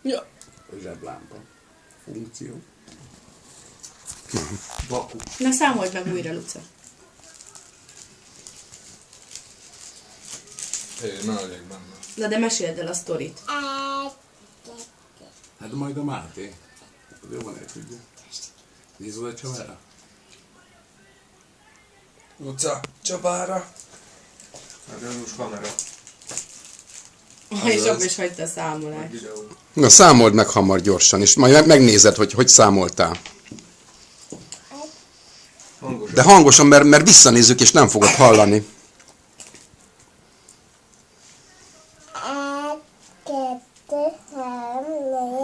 Ja. Zseblámpa. Funkció. Vaku. Na számold meg újra, Luca. Én ne legyek benne. Na de meséld el a sztorit. Hát majd a Máté. Ő van, el tudja. Nézd oda Csabára. Luca, Csabára. Erős kamera. És abban is hagyta a számolást. Videó. Na számold meg hamar gyorsan, és majd megnézed, hogy számoltál. Hangosan. De hangosan, mert visszanézzük, és nem fogod hallani. 1, 2, 3,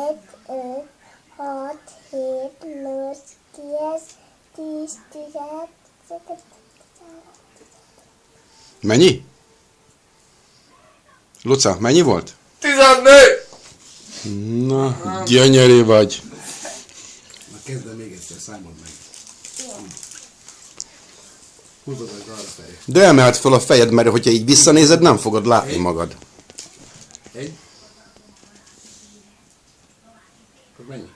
4, 5, 6, 7, 8, 9, 10, 11, Mennyi? Luca, mennyi volt? 14! Na, gyönyörű vagy. Na kezd el még egyszer, számold meg. Húzod meg arra felé. De emeld fel a fejed, mert hogyha így visszanézed, nem fogod látni magad. 1. Akkor mennyi?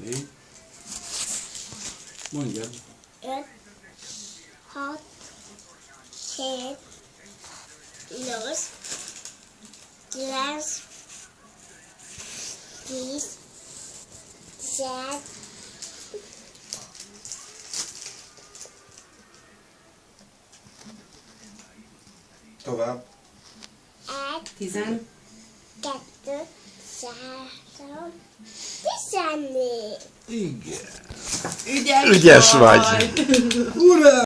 4. Mondjad. 5, 6, 7, 8, 9, 10, 11, Tovább. 10. 2, 3, 14. Igen. Ügyes, Ügyes vagy. Ura!